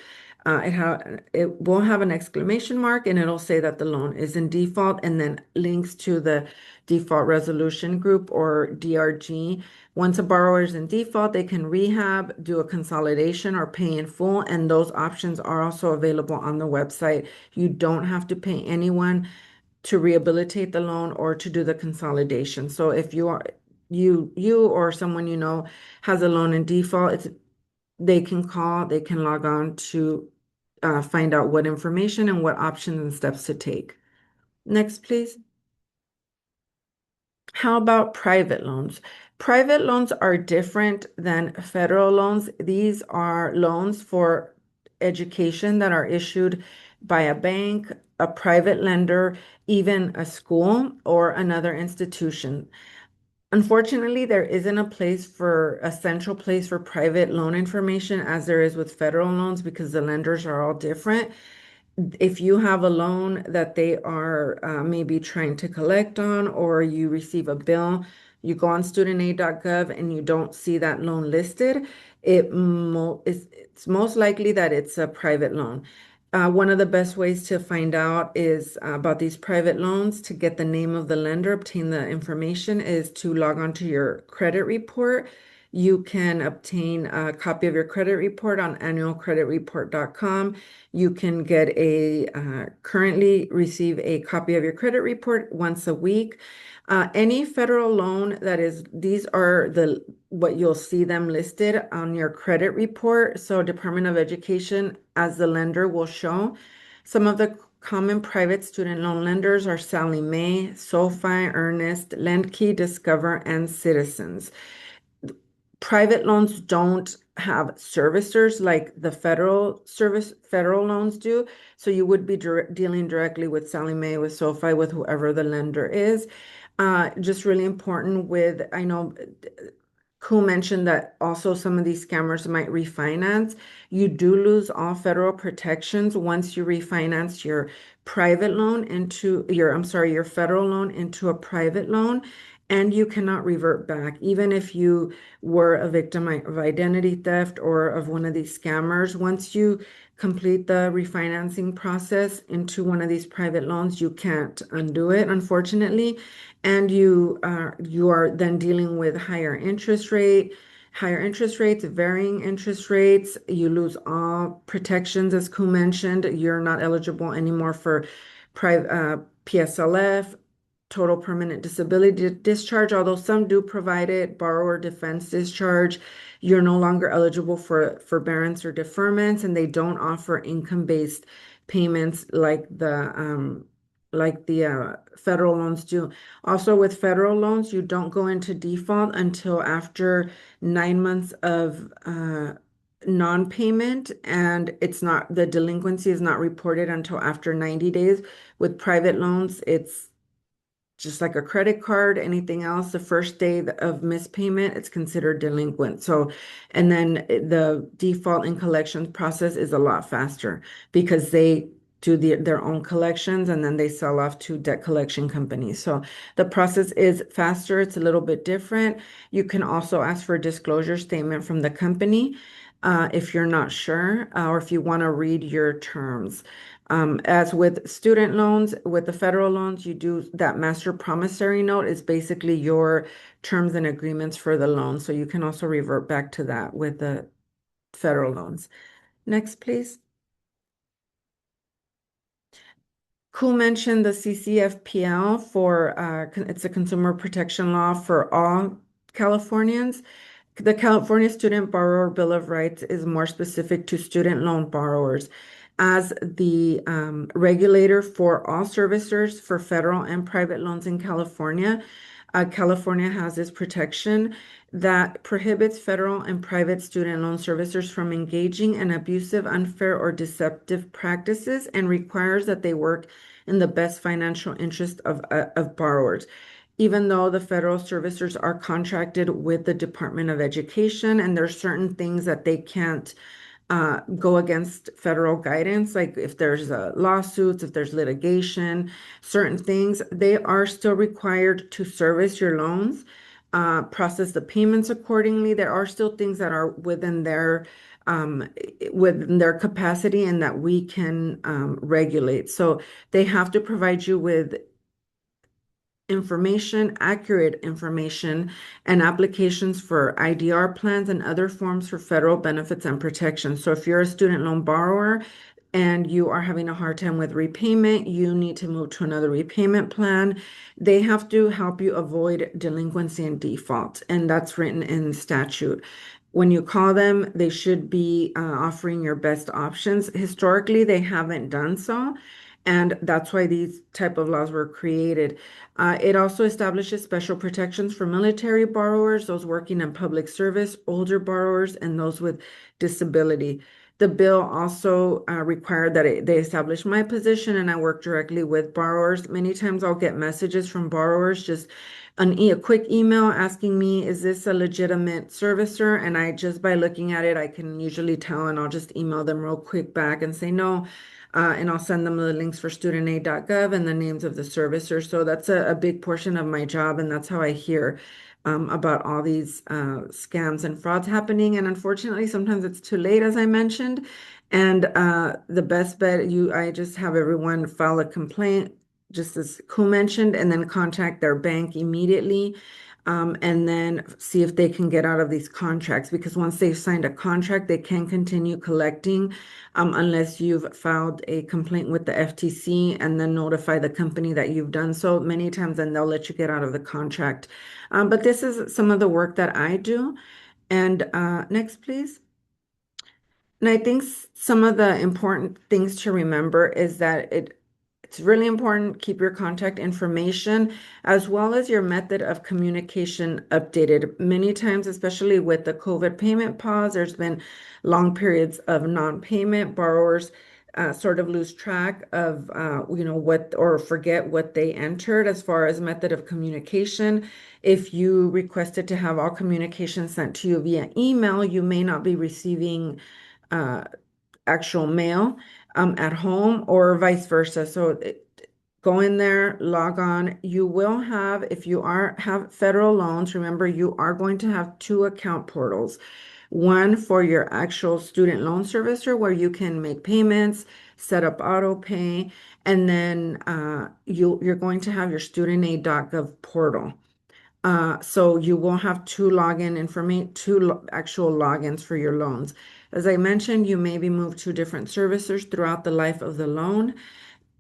it will have an exclamation mark and it'll say that the loan is in default and then links to the default resolution group or DRG. Once a borrower is in default, they can rehab, do a consolidation, or pay in full, and those options are also available on the website. You don't have to pay anyone to rehabilitate the loan or to do the consolidation. So if you or someone you know has a loan in default, they can call, they can log on to find out what information and what options and steps to take. Next, please. How about private loans? Private loans are different than federal loans. These are loans for education that are issued by a bank, a private lender, even a school or another institution. Unfortunately, there isn't a central place for private loan information as there is with federal loans because the lenders are all different. If you have a loan that they are maybe trying to collect on, or you receive a bill, you go on studentaid.gov and you don't see that loan listed, it's most likely that it's a private loan. One of the best ways to find out is about these private loans to get the name of the lender, obtain the information, is to log on to your credit report. You can obtain a copy of your credit report on annualcreditreport.com. You can currently receive a copy of your credit report once a week. Any federal loan these are what you'll see them listed on your credit report. So Department of Education as the lender will show. Some of the common private student loan lenders are Sallie Mae, SoFi, Earnest, LendKey, Discover, and Citizens. Private loans don't have servicers like the federal loans do. So you would be dealing directly with Sallie Mae, with SoFi, with whoever the lender is. Just really important I know Ku mentioned that also some of these scammers might refinance. You do lose all federal protections once you refinance your your federal loan into a private loan, and you cannot revert back. Even if you were a victim of identity theft or of one of these scammers, once you complete the refinancing process into one of these private loans, you can't undo it, unfortunately. And you are then dealing with higher interest rates, varying interest rates. You lose all protections, as Ku mentioned. You're not eligible anymore for PSLF, total permanent disability discharge, although some do provide it, borrower defense discharge. You're no longer eligible for forbearance or deferments, and they don't offer income-based payments like the federal loans do. Also, with federal loans, you don't go into default until after 9 months of non-payment, and the delinquency is not reported until after 90 days. With private loans, it's just like a credit card, anything else, the first day of missed payment, it's considered delinquent. So, and then the default and collections process is a lot faster because they do their own collections and then they sell off to debt collection companies. So the process is faster. It's a little bit different. You can also ask for a disclosure statement from the company if you're not sure or if you want to read your terms. As with student loans, with the federal loans, you do that master promissory note is basically your terms and agreements for the loan. So you can also revert back to that with the federal loans. Next, please. Ku mentioned the CCFPL it's a consumer protection law for all Californians. The California Student Borrower Bill of Rights is more specific to student loan borrowers. As the regulator for all servicers for federal and private loans in California, California has this protection that prohibits federal and private student loan servicers from engaging in abusive, unfair, or deceptive practices and requires that they work in the best financial interest of borrowers. Even though the federal servicers are contracted with the Department of Education, and there's certain things that they can't go against federal guidance, like if there's lawsuits, if there's litigation, certain things, they are still required to service your loans, process the payments accordingly. There are still things that are um, within their capacity and that we can regulate. So they have to provide you with information, accurate information, and applications for IDR plans and other forms for federal benefits and protection. So if you're a student loan borrower and you are having a hard time with repayment, you need to move to another repayment plan. They have to help you avoid delinquency and default, and that's written in statute. When you call them, they should be offering your best options. Historically, they haven't done so, and that's why these type of laws were created. It also establishes special protections for military borrowers, those working in public service, older borrowers, and those with disability. The bill also required that they establish my position, and I work directly with borrowers. Many times I'll get messages from borrowers, just a quick email asking me, is this a legitimate servicer? And I just by looking at it, I can usually tell, and I'll just email them real quick back and say no. And I'll send them the links for studentaid.gov and the names of the servicers. So that's a big portion of my job, and that's how I hear about all these scams and frauds happening. And unfortunately, sometimes it's too late, as I mentioned. And the best bet, I just have everyone file a complaint, just as Ku mentioned, and then contact their bank immediately. And then see if they can get out of these contracts, because once they've signed a contract, they can continue collecting unless you've filed a complaint with the FTC and then notify the company that you've done so many times, and they'll let you get out of the contract. But this is some of the work that I do. And next, please. And I think some of the important things to remember is that it's really important, keep your contact information as well as your method of communication updated. Many times, especially with the COVID payment pause, there's been long periods of non-payment. Borrowers sort of lose track of what, or forget what they entered as far as method of communication. If you requested to have all communication sent to you via email, you may not be receiving uh, actual mail at home, or vice versa. So go in there, log on. You will have, if you have federal loans, remember you are going to have two account portals. One for your actual student loan servicer where you can make payments, set up auto pay, and then you're going to have your studentaid.gov portal. So you will have two actual logins for your loans. As I mentioned, you may be moved to different servicers throughout the life of the loan.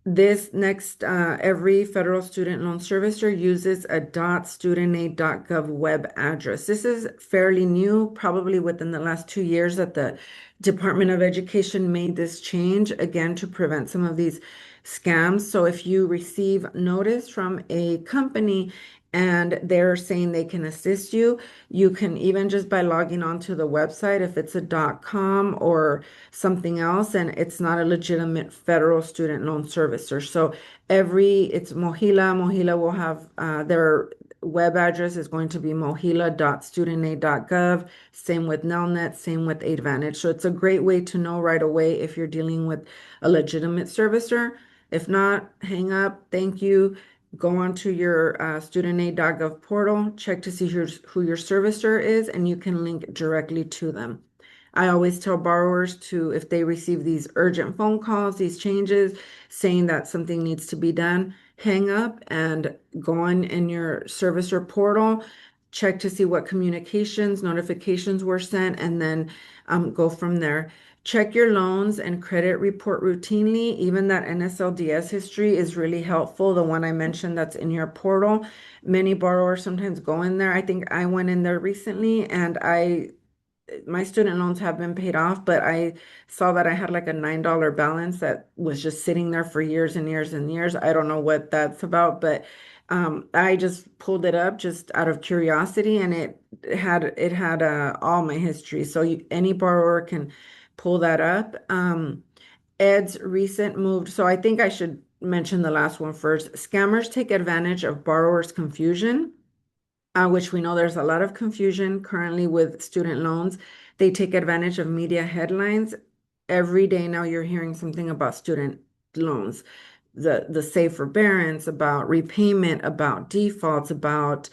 Every federal student loan servicer uses a .studentaid.gov web address. This is fairly new, probably within the last 2 years that the Department of Education made this change, again, to prevent some of these scams. So if you receive notice from a company and they're saying they can assist you, you can, even just by logging onto the website, if it's a .com or something else, and it's not a legitimate federal student loan servicer. So it's Mohila. Mohila will have their web address is going to be mohila.studentaid.gov. Same with Nelnet, same with AidVantage. So it's a great way to know right away if you're dealing with a legitimate servicer. If not, hang up. Thank you. Go onto your studentaid.gov portal, check to see who your servicer is, and you can link directly to them. I always tell borrowers to, if they receive these urgent phone calls, these changes, saying that something needs to be done, hang up and go on in your servicer portal, check to see what communications, notifications were sent, and then go from there. Check your loans and credit report routinely. Even that NSLDS history is really helpful. The one I mentioned that's in your portal. Many borrowers sometimes go in there. I think I went in there recently, and my student loans have been paid off, but I saw that I had like a $9 balance that was just sitting there for years and years and years. I don't know what that's about, but I just pulled it up just out of curiosity, and it had all my history. So any borrower can pull that up. Ed's recent moved, so I think I should mention the last one first. Scammers take advantage of borrowers' confusion, which we know there's a lot of confusion currently with student loans. They take advantage of media headlines. Every day now you're hearing something about student loans, the safe forbearance, about repayment, about defaults, about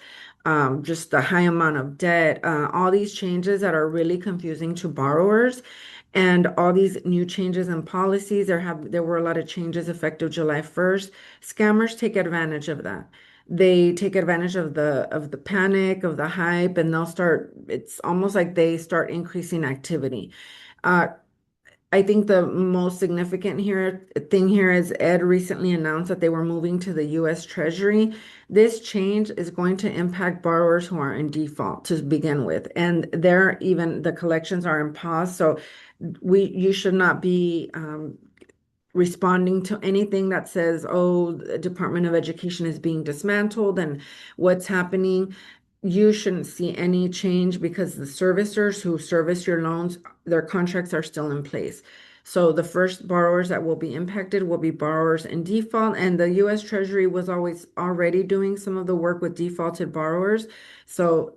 just the high amount of debt, all these changes that are really confusing to borrowers. And all these new changes in policies, there were a lot of changes effective July 1st. Scammers take advantage of that. They take advantage of the panic, of the hype, and it's almost like they start increasing activity. Uh, I think the most significant thing here is Ed recently announced that they were moving to the US Treasury. This change is going to impact borrowers who are in default to begin with, and the collections are in pause. So you should not be responding to anything that says, oh, the Department of Education is being dismantled and what's happening. You shouldn't see any change because the servicers who service your loans, their contracts are still in place. So the first borrowers that will be impacted will be borrowers in default. And the US Treasury was always already doing some of the work with defaulted borrowers. So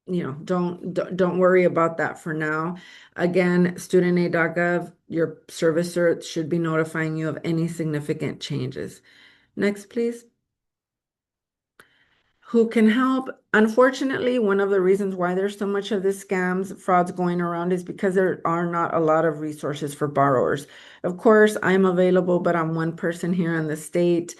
don't worry about that for now. Again, studentaid.gov, your servicer should be notifying you of any significant changes. Next, please. Who can help? Unfortunately, one of the reasons why there's so much of this scams, frauds going around is because there are not a lot of resources for borrowers. Of course, I'm available, but I'm one person here in the state.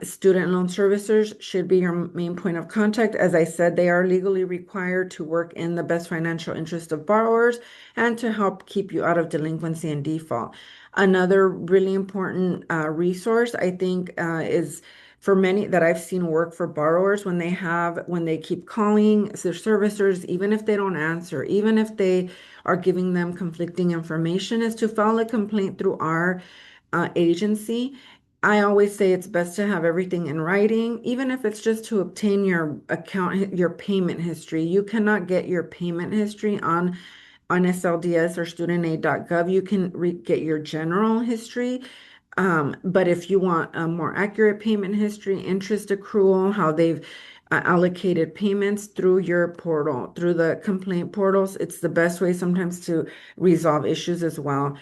Student loan servicers should be your main point of contact. As I said, they are legally required to work in the best financial interest of borrowers and to help keep you out of delinquency and default. Another really important resource, I think, is for many that I've seen work for borrowers when they keep calling their servicers, even if they don't answer, even if they are giving them conflicting information, is to file a complaint through our agency. I always say it's best to have everything in writing, even if it's just to obtain your payment history. You cannot get your payment history on SLDS or studentaid.gov. You can get your general history. But if you want a more accurate payment history, interest accrual, how they've allocated payments through your portal, through the complaint portals, it's the best way sometimes to resolve issues as well.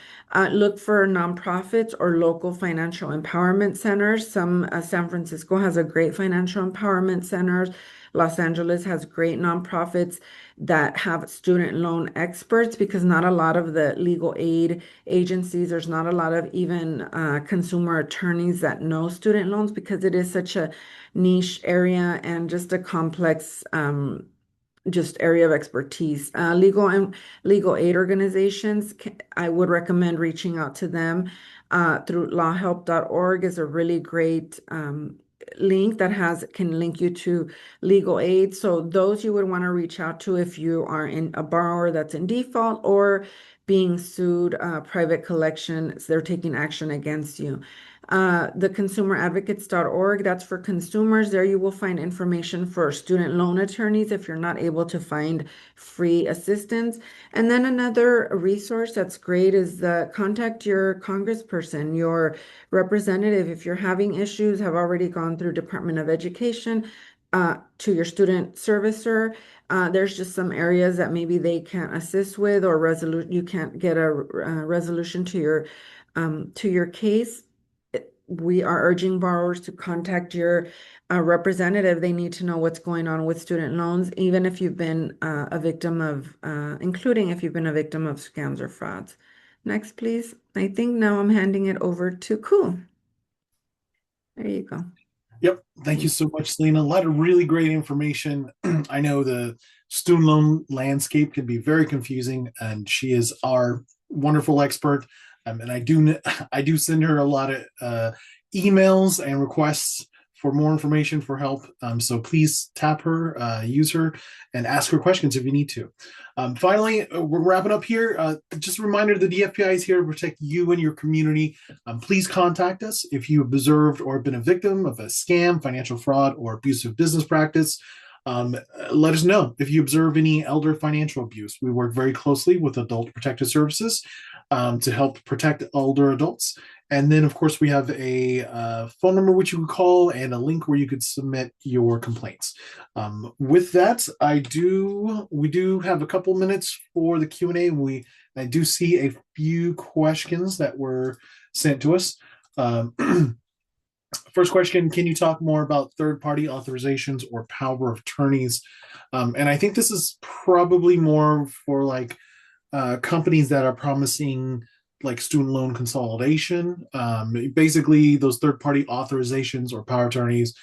Look for nonprofits or local financial empowerment centers. San Francisco has a great financial empowerment centers. Los Angeles has great nonprofits that have student loan experts because not a lot of the legal aid agencies, there's not a lot of even consumer attorneys that know student loans because it is such a niche area and just a complex just area of expertise. Legal aid organizations, I would recommend reaching out to them through lawhelp.org is a really great link that can link you to legal aid. So those you would want to reach out to if you are in a borrower that's in default or being sued, private collections, they're taking action against you. The consumeradvocates.org, that's for consumers. There you will find information for student loan attorneys if you're not able to find free assistance. And then another resource that's great is contact your congressperson, your representative. If you're having issues, have already gone through Department of Education, to your student servicer. There's just some areas that maybe they can't assist with or you can't get a resolution to your case. We are urging borrowers to contact your representative. They need to know what's going on with student loans, even if you've been a victim of, including if you've been a victim of scams or frauds. Next, please. I think now I'm handing it over to Ku. There you go. Yep. Thank you so much, Selena. A lot of really great information. I know the student loan landscape can be very confusing, and she is our wonderful expert. And I do send her a lot of emails and requests for more information for help. So please tap her, use her, and ask her questions if you need to. Finally, we're wrapping up here. Just a reminder, the DFPI is here to protect you and your community. Please contact us if you have observed or been a victim of a scam, financial fraud, or abusive business practice. Let us know if you observe any elder financial abuse. We work very closely with Adult Protective Services. to help protect older adults. And then, of course, we have a phone number which you can call and a link where you could submit your complaints. With that, we do have a couple minutes for the Q&A. I do see a few questions that were sent to us. First question, can you talk more about third-party authorizations or power of attorneys? And I think this is probably more for like companies that are promising like student loan consolidation. Basically, those third-party authorizations or power attorneys,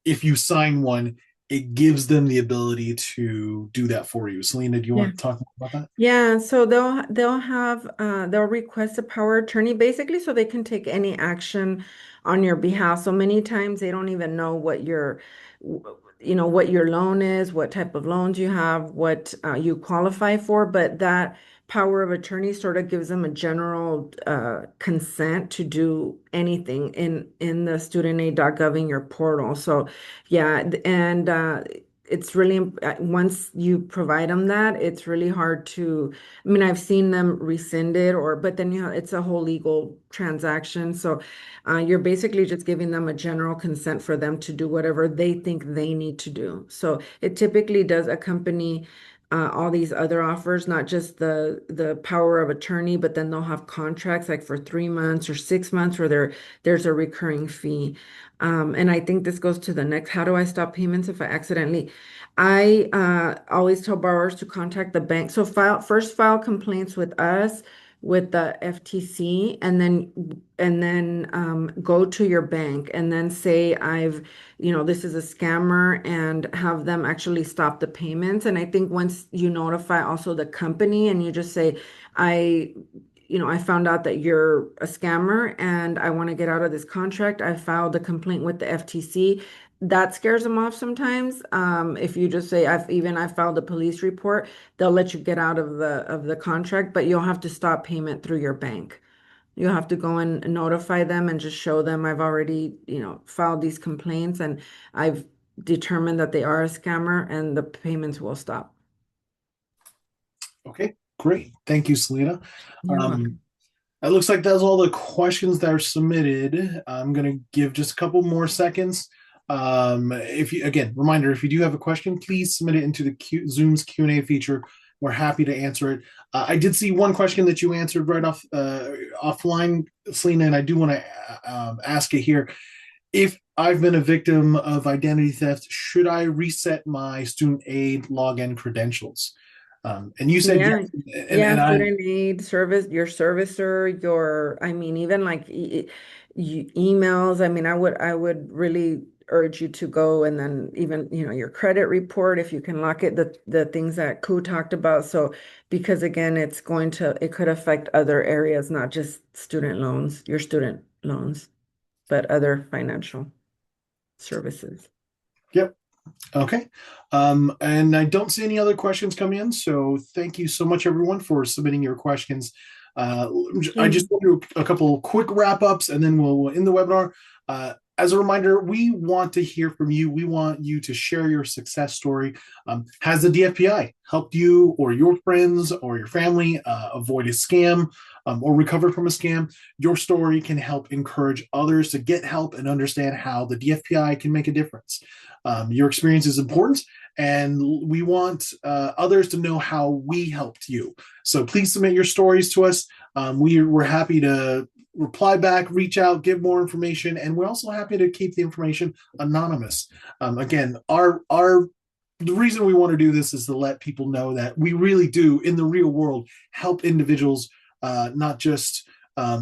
if you sign one, it gives them the ability to do that for you. Selena, do you Yeah. want to talk more about that? Yeah, so they'll request a power attorney basically so they can take any action on your behalf. So many times they don't even know what what your loan is, what type of loans you have, what you qualify for, but that power of attorney sort of gives them a general consent to do anything in the studentaid.gov in your portal. So yeah, and it's really once you provide them that, it's really hard to. I mean, I've seen them rescind it, but then it's a whole legal transaction. So you're basically just giving them a general consent for them to do whatever they think they need to do. So it typically does accompany all these other offers, not just the power of attorney, but then they'll have contracts like for 3 months or 6 months where there's a recurring fee. And I think this goes to the next, how do I stop payments if I accidentally? I always tell borrowers to contact the bank. So file complaints with us, with the FTC, and then go to your bank and then say this is a scammer, and have them actually stop the payments. And I think once you notify also the company and you just say, I found out that you're a scammer and I want to get out of this contract. I filed a complaint with the FTC. That scares them off sometimes. If you just say I filed a police report, they'll let you get out of the contract, but you'll have to stop payment through your bank. You'll have to go and notify them and just show them I've already, filed these complaints and I've determined that they are a scammer, and the payments will stop. Okay, great. Thank you, Selena. You're welcome. It looks like that's all the questions that are submitted. I'm going to give just a couple more seconds. Reminder, if you do have a question, please submit it into the Zoom's Q&A feature. We're happy to answer it. I did see one question that you answered right offline, Selena, and I do want to ask it here. If I've been a victim of identity theft, should I reset my student aid login credentials? And you said Yeah. yes. Yeah, student aid service, your servicer, I mean, even like emails. I mean, I would really urge you to go, and then even, your credit report, if you can lock it, the things that Ku talked about. So, because again, it could affect other areas, not just your student loans, but other financial services. Yep. Okay. And I don't see any other questions come in. So thank you so much, everyone, for submitting your questions. I just want to do a couple quick wrap ups and then we'll end the webinar. As a reminder, we want to hear from you. We want you to share your success story. Has the DFPI helped you or your friends or your family avoid a scam or recover from a scam? Your story can help encourage others to get help and understand how the DFPI can make a difference. Your experience is important, and we want others to know how we helped you. So please submit your stories to us. We're happy to reply back, reach out, give more information, and we're also happy to keep the information anonymous. Again, the reason we want to do this is to let people know that we really do, in the real world, help individuals not just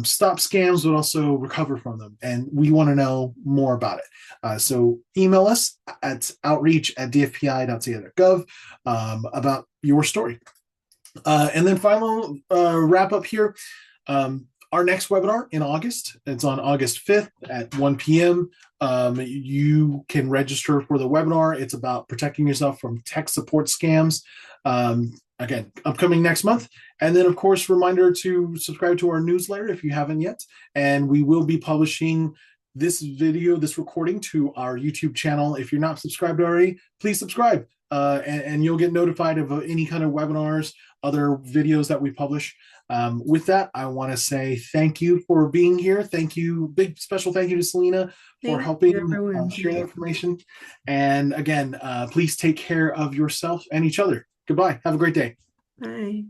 stop scams, but also recover from them. And we want to know more about it. So email us at outreach@dfpi.ca.gov about your story. And then final wrap up here. Our next webinar in August, it's on August 5th at 1 p.m. You can register for the webinar. It's about protecting yourself from tech support scams. Again, upcoming next month. And then, of course, reminder to subscribe to our newsletter if you haven't yet. And we will be publishing this recording to our YouTube channel. If you're not subscribed already, please subscribe. and you'll get notified of any kind of webinars, other videos that we publish. With that, I want to say thank you for being here. Thank you. Big special thank you to Selena for Thank helping you, everyone. share that information. And again, please take care of yourself and each other. Goodbye. Have a great day. Bye.